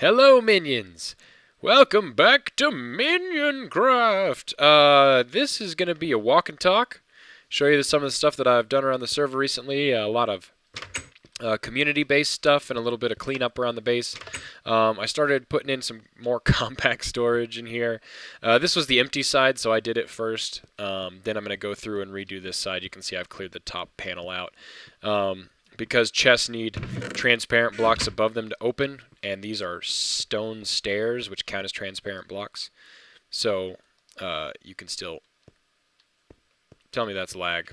Hello, minions! Welcome back to MinionCraft! This is going to be a walk and talk. Show you some of the stuff that I've done around the server recently. A lot of community-based stuff and a little bit of cleanup around the base. I started putting in some more compact storage in here. This was the empty side, so I did it first. Then I'm going to go through and redo this side. You can see I've cleared the top panel out. Because chests need transparent blocks above them to open, and these are stone stairs, which count as transparent blocks. So you can still tell me that's lag.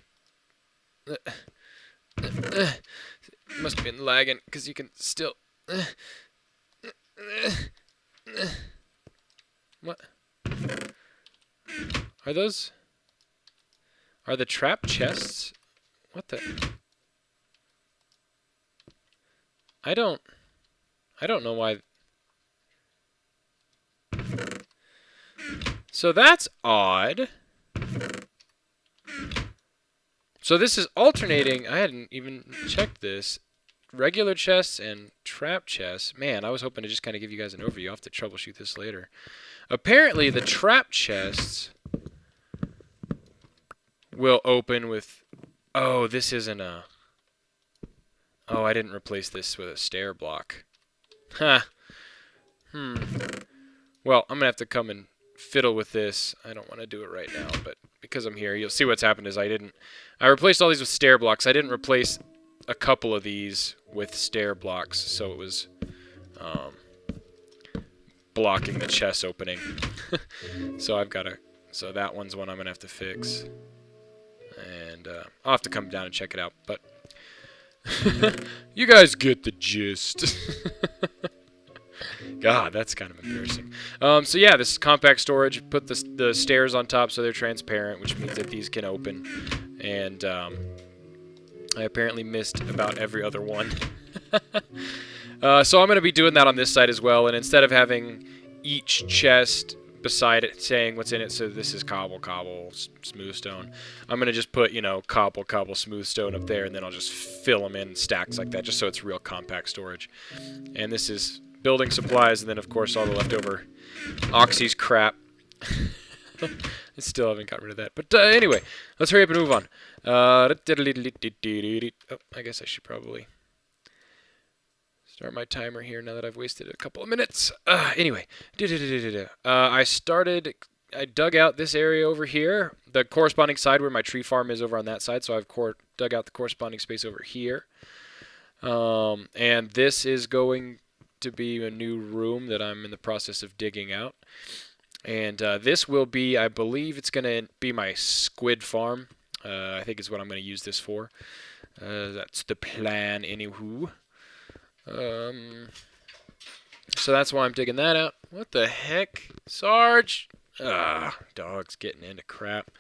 Must have been lagging because you can still. What are those? Are the trap chests? What the? I don't know why. So that's odd. So this is alternating. I hadn't even checked this. Regular chests and trap chests. Man, I was hoping to just kind of give you guys an overview. I'll have to troubleshoot this later. Apparently, the trap chests will open with... Oh, this isn't a... Oh, I didn't replace this with a stair block. Ha. Well, I'm going to have to come and fiddle with this. I don't want to do it right now, but because I'm here, you'll see what's happened is I replaced all these with stair blocks. I didn't replace a couple of these with stair blocks, so it was blocking the chest opening. So I've got to... So that one's one I'm going to have to fix. And I'll have to come down and check it out, but... You guys get the gist. God, that's kind of embarrassing. So yeah, this is compact storage. Put the stairs on top so they're transparent, which means that these can open. And I apparently missed about every other one. So I'm going to be doing that on this side as well. And instead of having each chest beside it saying what's in it, so this is cobble, smooth stone, I'm going to just put, you know, cobble, smooth stone up there, and then I'll just fill them in stacks like that, just so it's real compact storage. And this is building supplies, and then, of course, all the leftover Oxy's crap. I still haven't got rid of that. But anyway, let's hurry up and move on. Oh, I guess I should probably start my timer here now that I've wasted a couple of minutes. Anyway, I dug out this area over here, the corresponding side where my tree farm is over on that side, so I've dug out the corresponding space over here. And this is going to be a new room that I'm in the process of digging out. And this will be, I believe it's going to be my squid farm. I think is what I'm going to use this for. That's the plan, anywho. So that's why I'm digging that out. What the heck? Sarge! Dog's getting into crap.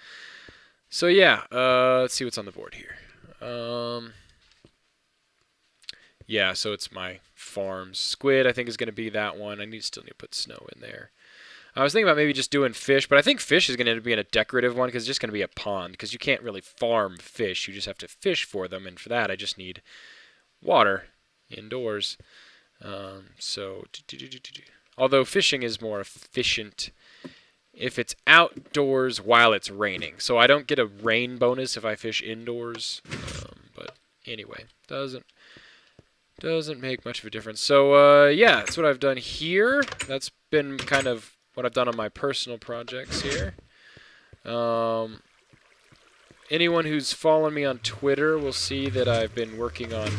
So yeah, let's see what's on the board here. Yeah, so it's my farms. Squid, I think, is going to be that one. Still need to put snow in there. I was thinking about maybe just doing fish, but I think fish is going to end up being a decorative one because it's just going to be a pond, because you can't really farm fish. You just have to fish for them, and for that I just need water indoors. Although fishing is more efficient if it's outdoors while it's raining. So I don't get a rain bonus if I fish indoors. But anyway, doesn't make much of a difference. So yeah, that's what I've done here. That's been kind of what I've done on my personal projects here. Anyone who's following me on Twitter will see that I've been working on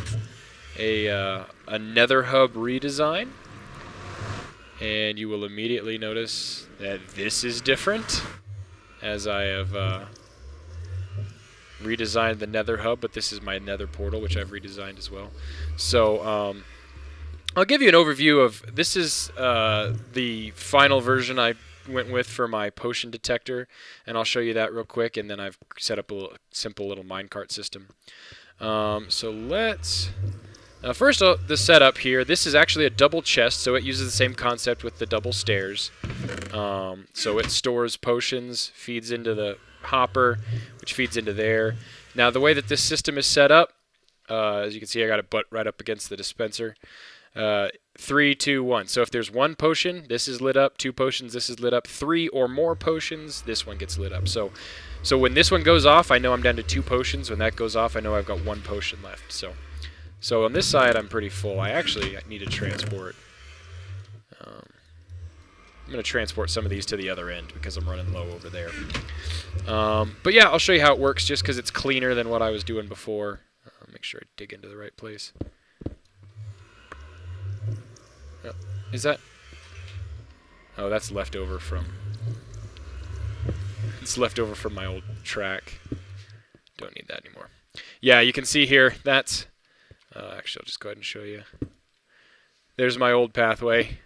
a nether hub redesign, and you will immediately notice that this is different, as I have redesigned the nether hub, but this is my nether portal, which I've redesigned as well. So I'll give you an overview of, this is the final version I went with for my potion detector, and I'll show you that real quick, and then I've set up a simple little minecart system. So let's... first, the setup here, this is actually a double chest, so it uses the same concept with the double stairs. So it stores potions, feeds into the hopper, which feeds into there. Now, the way that this system is set up, as you can see, I got it butt right up against the dispenser. 3, 2, 1. So if there's 1 potion, this is lit up. 2 potions, this is lit up. 3 or more potions, this one gets lit up. So when this one goes off, I know I'm down to 2 potions. When that goes off, I know I've got 1 potion left. So on this side, I'm pretty full. I need to transport. I'm going to transport some of these to the other end because I'm running low over there. But yeah, I'll show you how it works just because it's cleaner than what I was doing before. Make sure I dig into the right place. Oh, is that? Oh, that's leftover from... It's leftover from my old track. Don't need that anymore. Yeah, you can see here, that's... actually, I'll just go ahead and show you. There's my old pathway.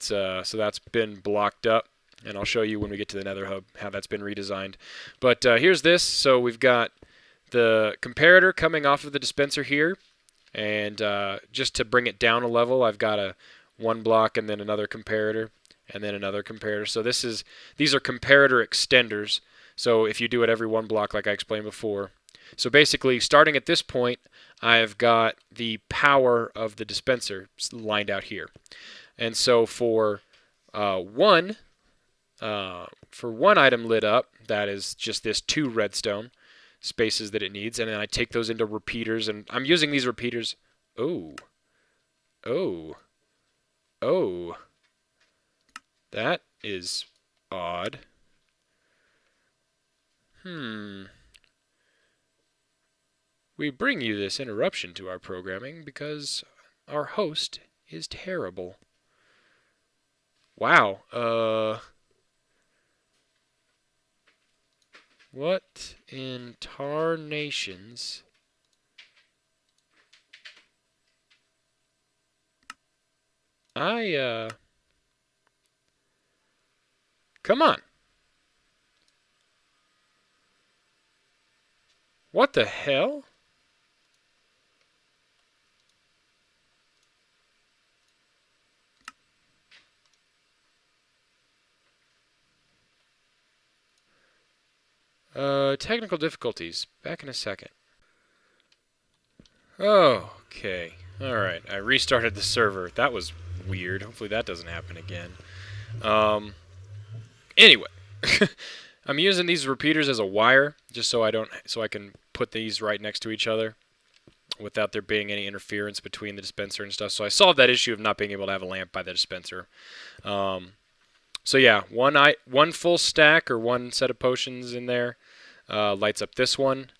So that's been blocked up, and I'll show you when we get to the nether hub how that's been redesigned. But here's this. So we've got the comparator coming off of the dispenser here, and just to bring it down a level, I've got a 1 block and then another comparator and then another comparator. So these are comparator extenders. So if you do it every 1 block like I explained before. So basically, starting at this point, I've got the power of the dispenser lined out here. And so for one item lit up, that is just this 2 redstone spaces that it needs, and then I take those into repeaters, and I'm using these repeaters. Oh, that is odd. We bring you this interruption to our programming because our host is terrible. Wow. What in tarnations? Come on. What the hell? Technical difficulties. Back in a second. Oh, okay. Alright, I restarted the server. That was weird. Hopefully that doesn't happen again. Anyway. I'm using these repeaters as a wire, just so I can put these right next to each other without there being any interference between the dispenser and stuff. So I solved that issue of not being able to have a lamp by the dispenser. So yeah, one full stack or 1 set of potions in there lights up this one.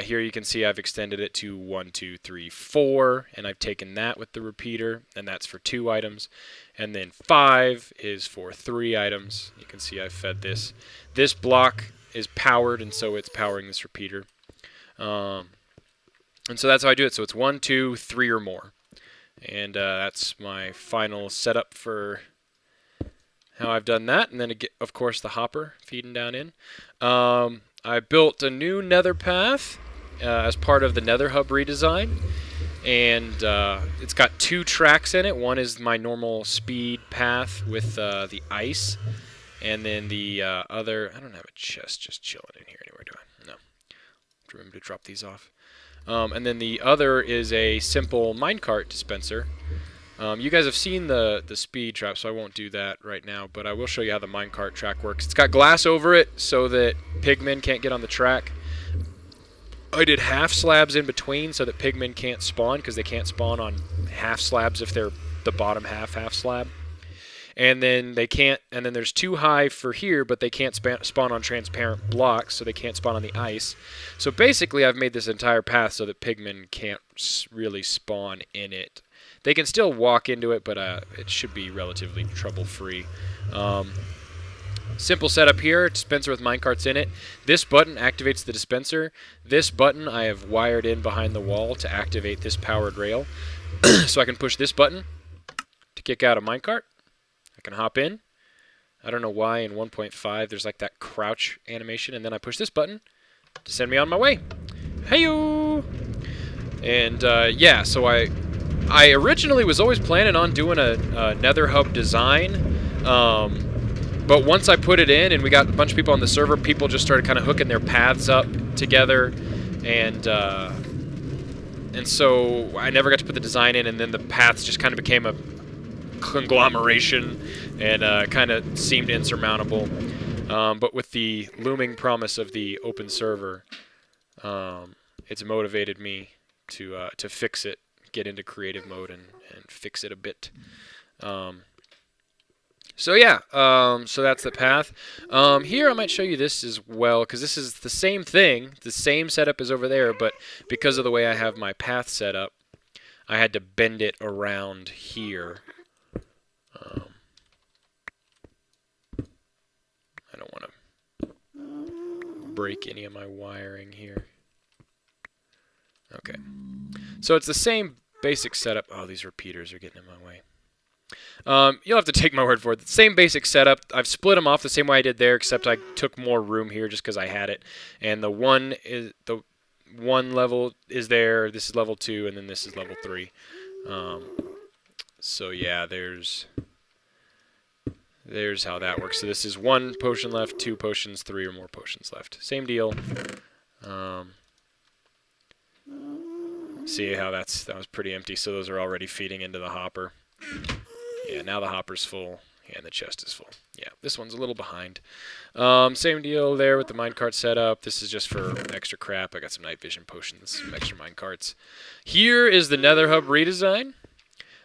Here you can see I've extended it to 1, 2, 3, 4, and I've taken that with the repeater, and that's for 2 items. And then 5 is for 3 items. You can see I've fed this. This block is powered, and so it's powering this repeater. And so that's how I do it. So it's 1, 2, 3 or more. And that's my final setup for how I've done that. And then, of course, the hopper feeding down in. I built a new nether path as part of the nether hub redesign. And it's got 2 tracks in it. One is my normal speed path with the ice. And then the other... I don't have a chest just chilling in here anywhere, do I? No. Remember to drop these off. And then the other is a simple minecart dispenser. You guys have seen the speed trap, so I won't do that right now, but I will show you how the minecart track works. It's got glass over it so that pigmen can't get on the track. I did half slabs in between so that pigmen can't spawn, because they can't spawn on half slabs if they're the bottom half slab. And then they can't, and then there's 2 high for here, but they can't spawn on transparent blocks, so they can't spawn on the ice. So basically I've made this entire path so that pigmen can't really spawn in it. They can still walk into it, but it should be relatively trouble-free. Simple setup here, dispenser with minecarts in it. This button activates the dispenser. This button I have wired in behind the wall to activate this powered rail. So I can push this button to kick out a minecart. I can hop in. I don't know why in 1.5 there's like that crouch animation, and then I push this button to send me on my way. Hey-yoo! And yeah, so I originally was always planning on doing a nether hub design, but once I put it in and we got a bunch of people on the server, people just started kind of hooking their paths up together, and And so I never got to put the design in, and then the paths just kind of became a conglomeration and kind of seemed insurmountable. But with the looming promise of the open server, it's motivated me to fix it, get into creative mode and fix it a bit. So yeah, so that's the path. Here I might show you this as well, because this is the same thing, the same setup as over there, but because of the way I have my path set up, I had to bend it around here. I don't want to break any of my wiring here. Okay, so it's the same basic setup. Oh, these repeaters are getting in my way. You'll have to take my word for it. The same basic setup. I've split them off the same way I did there, except I took more room here just because I had it. And the one level is there. This is level 2, and then this is level 3. So yeah, there's how that works. So this is 1 potion left, 2 potions, 3 or more potions left. Same deal. See how that was pretty empty. So those are already feeding into the hopper. Yeah, now the hopper's full, and the chest is full. Yeah, this one's a little behind. Same deal there with the minecart setup. This is just for extra crap. I got some night vision potions, some extra minecarts. Here is the nether hub redesign.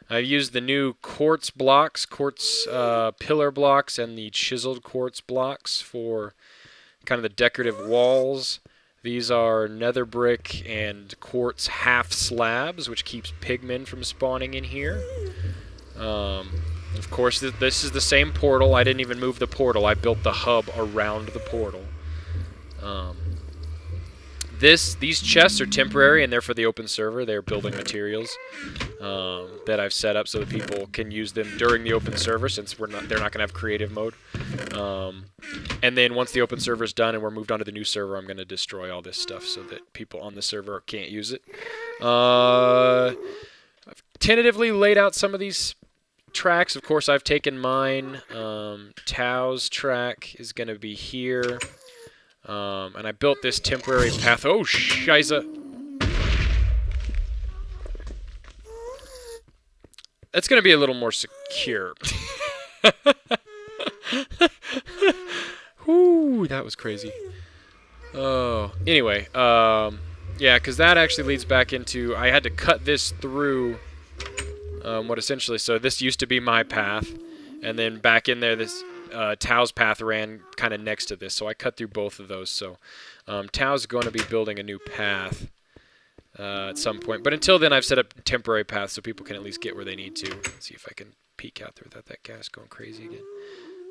I've used the new quartz blocks, quartz pillar blocks, and the chiseled quartz blocks for kind of the decorative walls. These are nether brick and quartz half slabs, which keeps pigmen from spawning in here. Of course, this is the same portal. I didn't even move the portal. I built the hub around the portal. These chests are temporary, and they're for the open server. They're building materials that I've set up so that people can use them during the open server, since they're not going to have creative mode. And then once the open server is done and we're moved on to the new server, I'm going to destroy all this stuff so that people on the server can't use it. I've tentatively laid out some of these tracks. Of course, I've taken mine. Tao's track is going to be here. And I built this temporary path. Oh, shiza. That's going to be a little more secure. Whoo, that was crazy. Oh, anyway, yeah, because that actually leads back into, I had to cut this through what essentially, so this used to be my path, and then back in there, this Tao's path ran kind of next to this, so I cut through both of those. So Tao's going to be building a new path at some point, but until then, I've set up temporary paths so people can at least get where they need to. Let's see if I can peek out there without that gas going crazy again.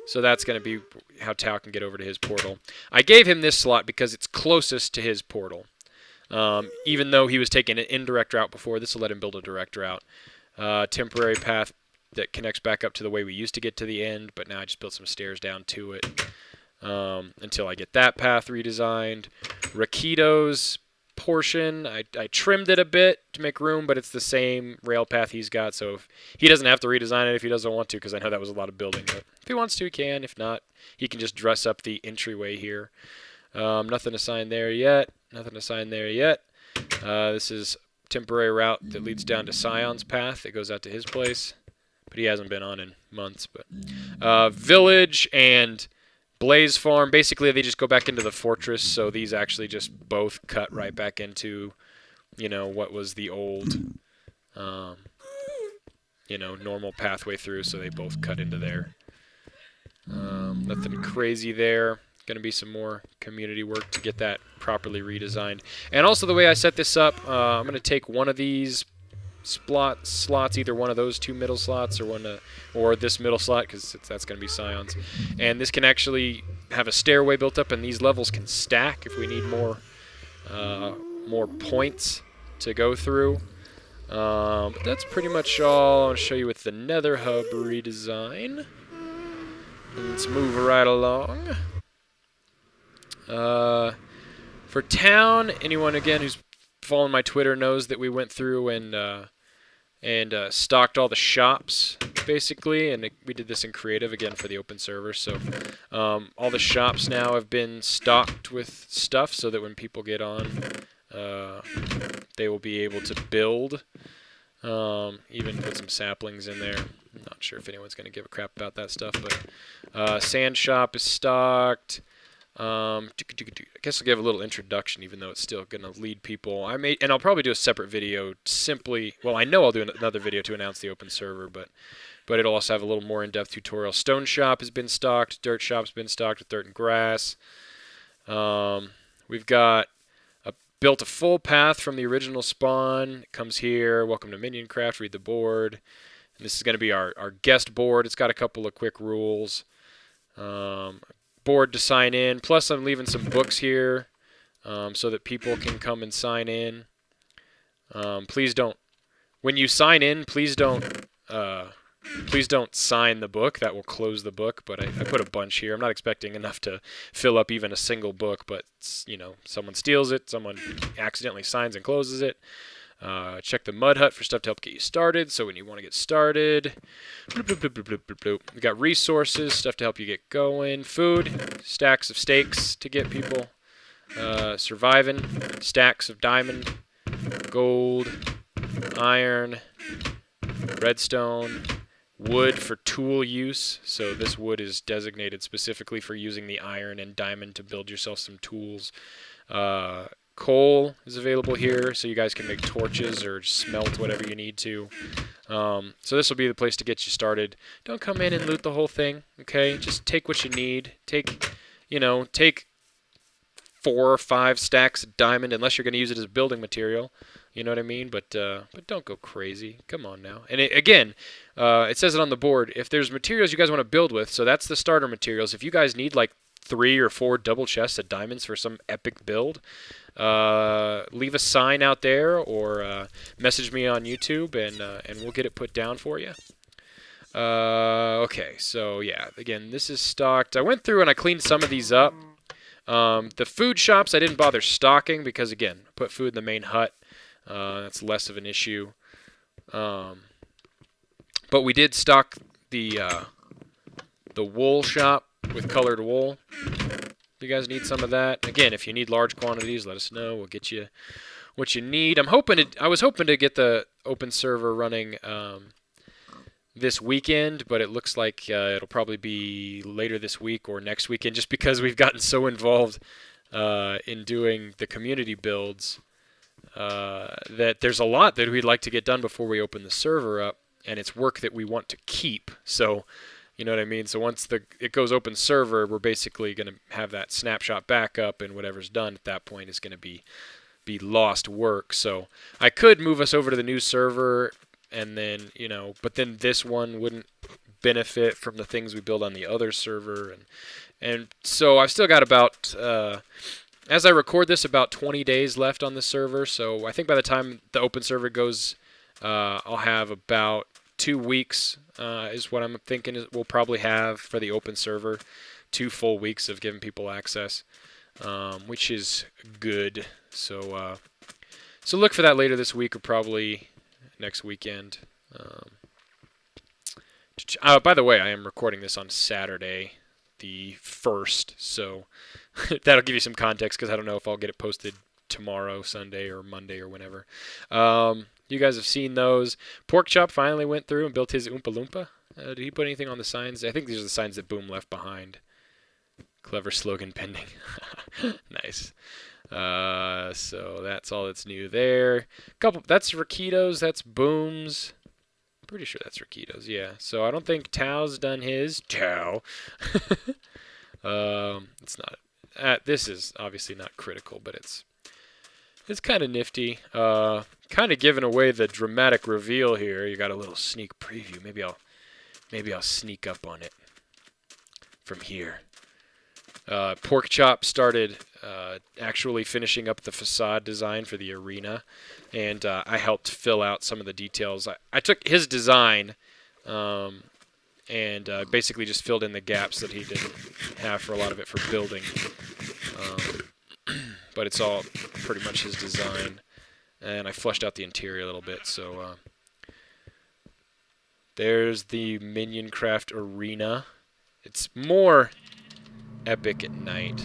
So that's going to be how Tao can get over to his portal. I gave him this slot because it's closest to his portal. Even though he was taking an indirect route before, this will let him build a direct route. Temporary path that connects back up to the way we used to get to the end, but now I just built some stairs down to it until I get that path redesigned. Rakito's portion, I trimmed it a bit to make room, but it's the same rail path he's got, so if he doesn't have to redesign it if he doesn't want to, because I know that was a lot of building, but if he wants to, he can. If not, he can just dress up the entryway here. Nothing assigned there yet. Nothing assigned there yet. This is temporary route that leads down to Scion's path that goes out to his place, but he hasn't been on in months. But village and Blaze Farm, basically they just go back into the fortress, so these actually just both cut right back into, you know, what was the old, you know, normal pathway through, so they both cut into there. Nothing crazy there. Going to be some more community work to get that properly redesigned. And also the way I set this up, I'm going to take one of these slots, either one of those two middle slots or this middle slot, because that's going to be Scion's. And this can actually have a stairway built up, and these levels can stack if we need more points to go through. But that's pretty much all I want to show you with the Nether Hub redesign. Let's move right along. For town, anyone again who's following my Twitter knows that we went through and stocked all the shops basically, and we did this in creative again for the open server. So all the shops now have been stocked with stuff so that when people get on, they will be able to build. Even put some saplings in there. I'm not sure if anyone's going to give a crap about that stuff, but sand shop is stocked. I guess I'll give a little introduction, even though it's still going to lead people. And I'll probably do a separate video simply. Well, I know I'll do another video to announce the open server, but it'll also have a little more in-depth tutorial. Stone shop has been stocked. Dirt shop's been stocked with dirt and grass. We've got built a full path from the original spawn. It comes here. Welcome to MinionCraft. Read the board. And this is going to be our guest board. It's got a couple of quick rules. Board to sign in. Plus, I'm leaving some books here so that people can come and sign in. Please don't. When you sign in, please don't sign the book. That will close the book. But I put a bunch here. I'm not expecting enough to fill up even a single book. But you know, someone steals it. Someone accidentally signs and closes it. Check the mud hut for stuff to help get you started. So when you want to get started, bloop, bloop, bloop, bloop, bloop, bloop. We got resources, stuff to help you get going. Food, stacks of steaks to get people surviving. Stacks of diamond, gold, iron, redstone, wood for tool use. So this wood is designated specifically for using the iron and diamond to build yourself some tools. Coal is available here, so you guys can make torches or smelt whatever you need to. So this will be the place to get you started. Don't come in and loot the whole thing, okay? Just take what you need. Take 4 or 5 stacks of diamond, unless you're going to use it as building material. You know what I mean? But don't go crazy. Come on now. And again, it says it on the board. If there's materials you guys want to build with, so that's the starter materials. If you guys need like 3 or 4 double chests of diamonds for some epic build, leave a sign out there or message me on YouTube and we'll get it put down for you. Okay, so yeah, again, this is stocked. I went through and I cleaned some of these up. The food shops I didn't bother stocking because, again, I put food in the main hut. That's less of an issue. But we did stock the wool shop with colored wool. You guys need some of that. Again, if you need large quantities, let us know. We'll get you what you need. I was hoping to get the open server running this weekend, but it looks like it'll probably be later this week or next weekend, just because we've gotten so involved in doing the community builds that there's a lot that we'd like to get done before we open the server up, and it's work that we want to keep. So, you know what I mean? So once it goes open server, we're basically going to have that snapshot backup, and whatever's done at that point is going to be lost work. So I could move us over to the new server, and then, but then this one wouldn't benefit from the things we build on the other server. And so I've still got about, as I record this, about 20 days left on the server. So I think by the time the open server goes, I'll have about 2 weeks is what I'm thinking we'll probably have for the open server. 2 full weeks of giving people access, which is good. So look for that later this week or probably next weekend. By the way, I am recording this on Saturday, the 1st, so that'll give you some context because I don't know if I'll get it posted tomorrow, Sunday, or Monday, or whenever. You guys have seen those. Pork Chop finally went through and built his Oompa Loompa. Did he put anything on the signs? I think these are the signs that Boom left behind. Clever slogan pending. Nice. So that's all that's new there. That's Rakitos. That's Boom's. Pretty sure that's Rakitos. Yeah. So I don't think Tao's done his. Tao. It's not. This is obviously not critical, but it's kind of nifty. Kind of giving away the dramatic reveal here. You got a little sneak preview. Maybe I'll sneak up on it from here. Pork Chop started actually finishing up the facade design for the arena, and I helped fill out some of the details. I took his design and basically just filled in the gaps that he didn't have for a lot of it for building. But it's all pretty much his design, and I fleshed out the interior a little bit. So there's the MinionCraft arena. It's more epic at night.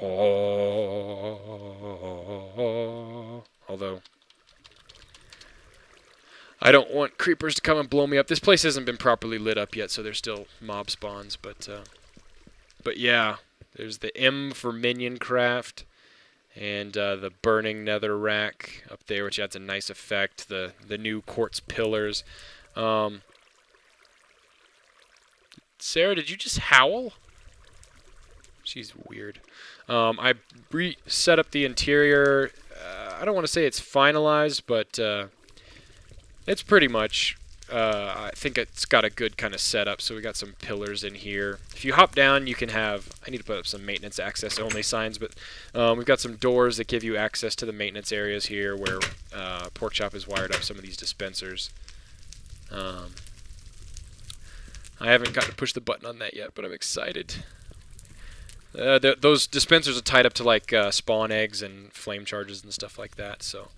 Oh. although I don't want creepers to come and blow me up. This place hasn't been properly lit up yet, so there's still mob spawns, but yeah, there's the M for MinionCraft, and the burning nether rack up there, which adds a nice effect. The new quartz pillars. Sarah, did you just howl? She's weird. I set up the interior. I don't want to say it's finalized, but it's pretty much, I think it's got a good kind of setup. So we got some pillars in here. If you hop down, you can have, I need to put up some maintenance access only signs, but we've got some doors that give you access to the maintenance areas here where Porkchop has wired up some of these dispensers. I haven't got to push the button on that yet, but I'm excited. Those dispensers are tied up to like spawn eggs and flame charges and stuff like that, so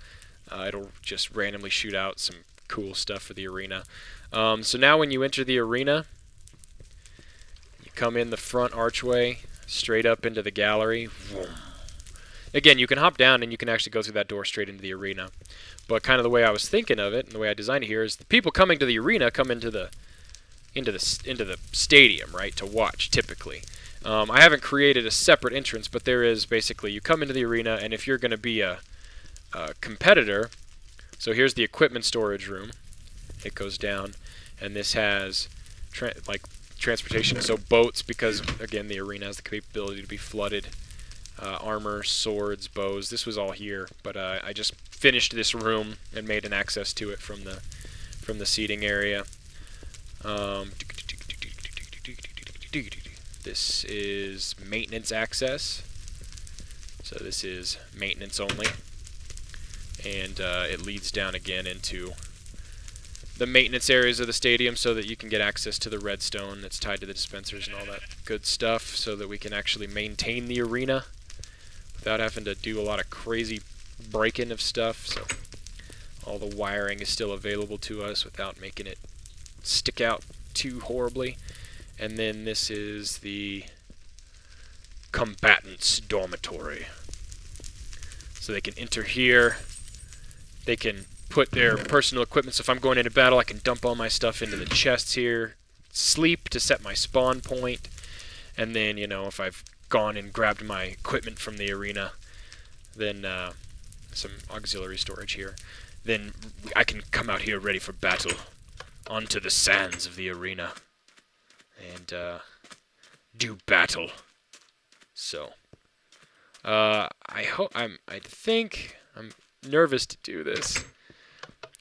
it'll just randomly shoot out some cool stuff for the arena. So now when you enter the arena, you come in the front archway, straight up into the gallery. Vroom. Again, you can hop down and you can actually go through that door straight into the arena. But kind of the way I was thinking of it and the way I designed it here is the people coming to the arena come into the stadium, right, to watch, typically. I haven't created a separate entrance, but there is basically, you come into the arena, and if you're going to be a competitor, so here's the equipment storage room. It goes down, and this has transportation, so boats, because, again, the arena has the capability to be flooded. Armor, swords, bows, this was all here, but I just finished this room and made an access to it from the seating area. This is maintenance access, so this is maintenance only, and it leads down again into the maintenance areas of the stadium so that you can get access to the redstone that's tied to the dispensers and all that good stuff, so that we can actually maintain the arena without having to do a lot of crazy break-in of stuff. So all the wiring is still available to us without making it stick out too horribly. And then this is the combatants' dormitory. So they can enter here. They can put their personal equipment. So if I'm going into battle, I can dump all my stuff into the chests here. Sleep to set my spawn point. And then, you know, if I've gone and grabbed my equipment from the arena, then some auxiliary storage here. Then I can come out here ready for battle onto the sands of the arena and do battle. So I think I'm nervous to do this.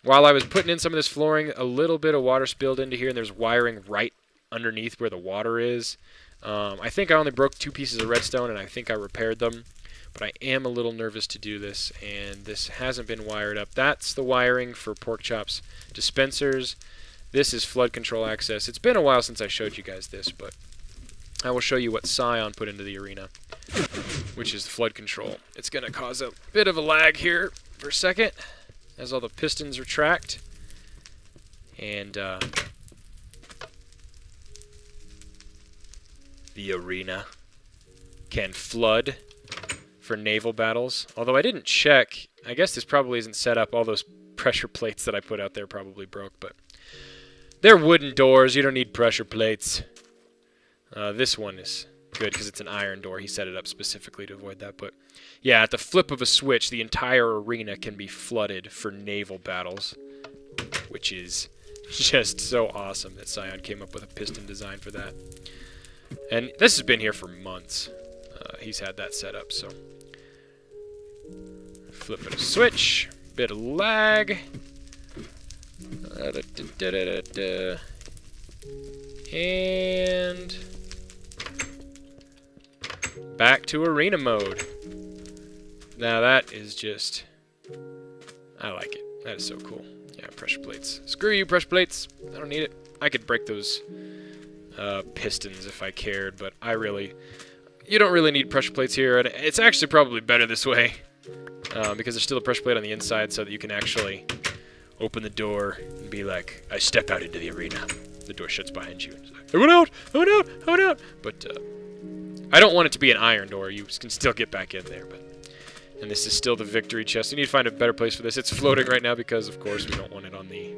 While I was putting in some of this flooring, a little bit of water spilled into here, and there's wiring right underneath where the water is. I think I only broke 2 pieces of redstone, and I think I repaired them. But I am a little nervous to do this, and this hasn't been wired up. That's the wiring for Porkchop's dispensers. This is flood control access. It's been a while since I showed you guys this, but I will show you what Scion put into the arena, which is the flood control. It's going to cause a bit of a lag here for a second, as all the pistons are tracked. And the arena can flood for naval battles. Although I didn't check, I guess this probably isn't set up. All those pressure plates that I put out there probably broke, but they're wooden doors. You don't need pressure plates. This one is good because it's an iron door. He set it up specifically to avoid that. But yeah, at the flip of a switch, the entire arena can be flooded for naval battles, which is just so awesome that Scion came up with a piston design for that. And this has been here for months. He's had that set up, so flipping a switch, bit of lag. And back to arena mode. Now that is just, I like it. That is so cool. Yeah, pressure plates. Screw you, pressure plates. I don't need it. I could break those pistons if I cared, but you don't really need pressure plates here. And it's actually probably better this way because there's still a pressure plate on the inside, so that you can actually open the door and be like, I step out into the arena. The door shuts behind you. And like, I went out! I went out! I went out! But I don't want it to be an iron door. You can still get back in there. But And this is still the victory chest. We need to find a better place for this. It's floating right now because, of course, we don't want it on the...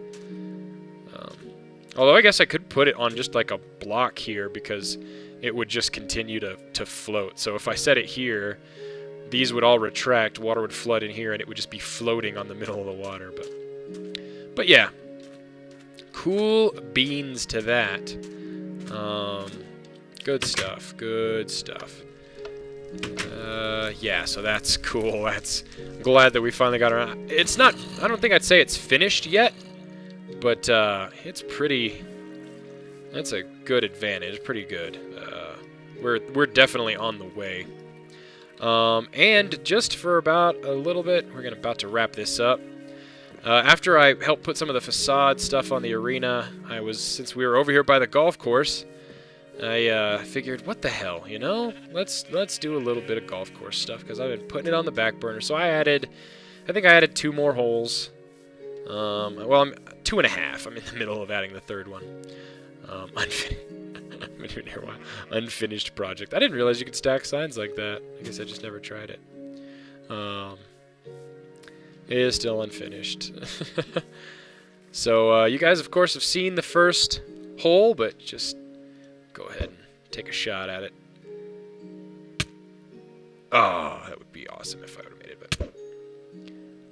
although I guess I could put it on just like a block here because it would just continue to float. So if I set it here, these would all retract, water would flood in here, and it would just be floating on the middle of the water. But yeah, cool beans to that. Good stuff, good stuff. Yeah, so that's cool. I'm glad that we finally got around. It's not, I don't think I'd say it's finished yet, but it's pretty, that's a good advantage, pretty good. We're definitely on the way. And just for about a little bit, we're about to wrap this up. After I helped put some of the facade stuff on the arena, since we were over here by the golf course, I figured, what the hell, you know? Let's do a little bit of golf course stuff, because I've been putting it on the back burner. So I think I added 2 more holes. Well, I'm 2.5. I'm in the middle of adding the 3rd one. I've been doing here a while. Unfinished project. I didn't realize you could stack signs like that. I guess I just never tried it. It is still unfinished. So you guys, of course, have seen the first hole, but just go ahead and take a shot at it. Oh, that would be awesome if I would have made it, but...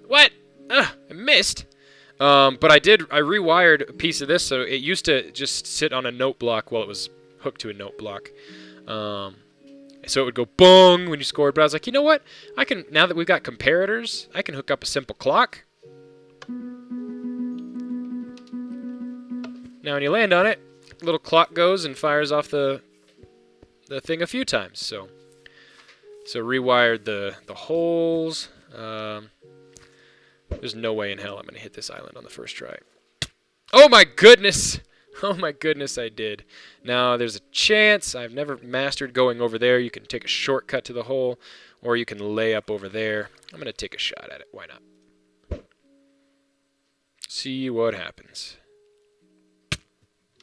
What? I missed! But I rewired a piece of this, so it used to just sit on a note block while it was hooked to a note block. So it would go bong when you scored, but I was like, you know what? Now that we've got comparators, I can hook up a simple clock. Now when you land on it, a little clock goes and fires off the thing a few times. So rewired the holes. There's no way in hell I'm going to hit this island on the first try. Oh my goodness! Oh my goodness, I did. Now, there's a chance. I've never mastered going over there. You can take a shortcut to the hole, or you can lay up over there. I'm going to take a shot at it. Why not? See what happens.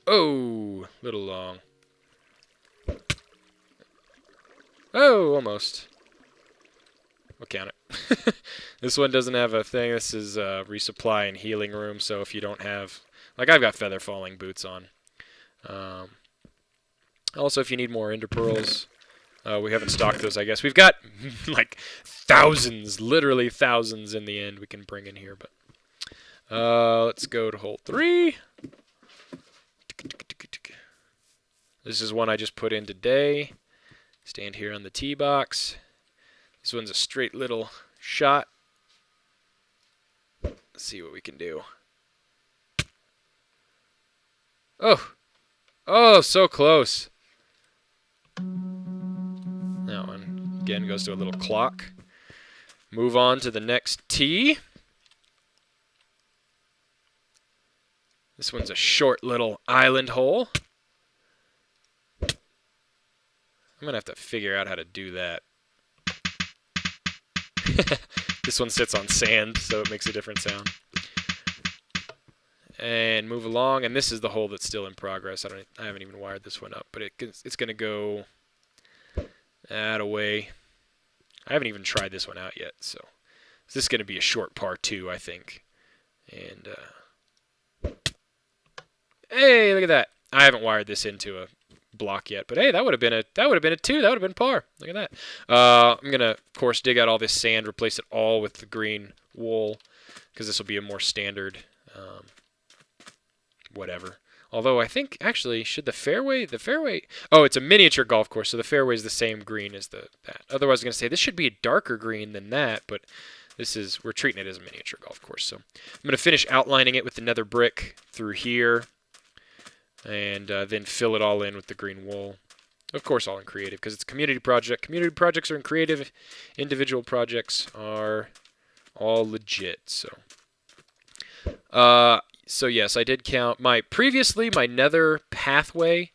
Oh, a little long. Oh, almost. We'll count it. This one doesn't have a thing. This is resupply and healing room, so if you don't have... Like, I've got feather falling boots on. Also, if you need more ender pearls, we haven't stocked those, I guess. We've got, like, thousands, literally thousands in the end we can bring in here. But let's go to hole 3. This is one I just put in today. Stand here on the tee box. This one's a straight little shot. Let's see what we can do. Oh! Oh, so close. That one, again, goes to a little clock. Move on to the next tee. This one's a short little island hole. I'm going to have to figure out how to do that. This one sits on sand, so it makes a different sound. And move along, and this is the hole that's still in progress. I haven't even wired this one up, but it's going to go that away. I haven't even tried this one out yet, so this is going to be a short par 2, I think. And hey, look at that! I haven't wired this into a block yet, but hey, that would have been a 2. That would have been par. Look at that. I'm going to, of course, dig out all this sand, replace it all with the green wool, because this will be a more standard. Whatever. Although I think, actually, should the fairway... Oh, it's a miniature golf course, so the fairway is the same green as that. Otherwise, I was going to say, this should be a darker green than that, but we're treating it as a miniature golf course. So I'm going to finish outlining it with the nether brick through here, and then fill it all in with the green wool. Of course, all in creative, because it's a community project. Community projects are in creative. Individual projects are all legit, so... So yes, I did count my nether pathway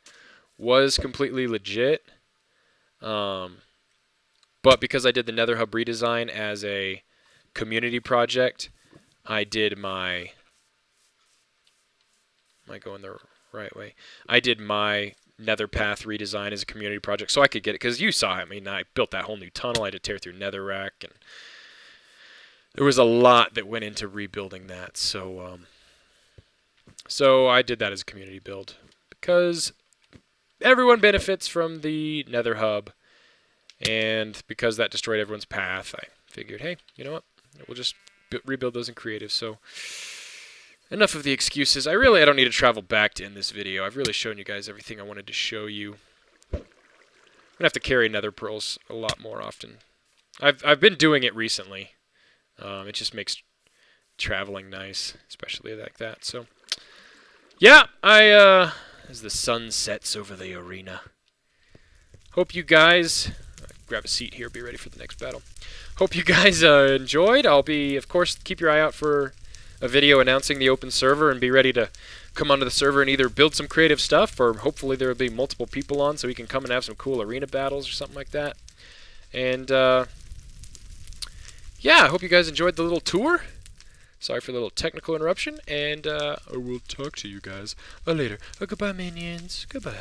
was completely legit. But because I did the nether hub redesign as a community project, I did my... Am I going the right way? I did my nether path redesign as a community project so I could get it, because you saw, I mean, I built that whole new tunnel. I had to tear through netherrack, and there was a lot that went into rebuilding that. So I did that as a community build because everyone benefits from the Nether hub, and because that destroyed everyone's path, I figured, hey, you know what? We'll just rebuild those in creative. So enough of the excuses. I don't need to travel back to end this video. I've really shown you guys everything I wanted to show you. I'm gonna have to carry Nether pearls a lot more often. I've been doing it recently. It just makes traveling nice, especially like that. So yeah, as the sun sets over the arena. Hope you guys grab a seat here, be ready for the next battle. Hope you guys enjoyed. I'll be, of course, keep your eye out for a video announcing the open server, and be ready to come onto the server and either build some creative stuff, or hopefully there will be multiple people on so we can come and have some cool arena battles or something like that. And yeah, I hope you guys enjoyed the little tour. Sorry for the little technical interruption, and I will talk to you guys later. Goodbye, minions. Goodbye.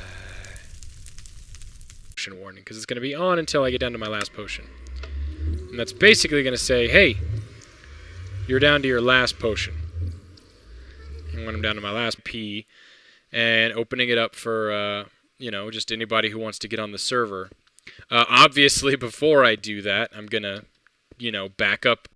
Potion warning, because it's going to be on until I get down to my last potion. And that's basically going to say, hey, you're down to your last potion. And when I'm down to my last P, and opening it up for, you know, just anybody who wants to get on the server. Obviously, before I do that, I'm going to, you know, back up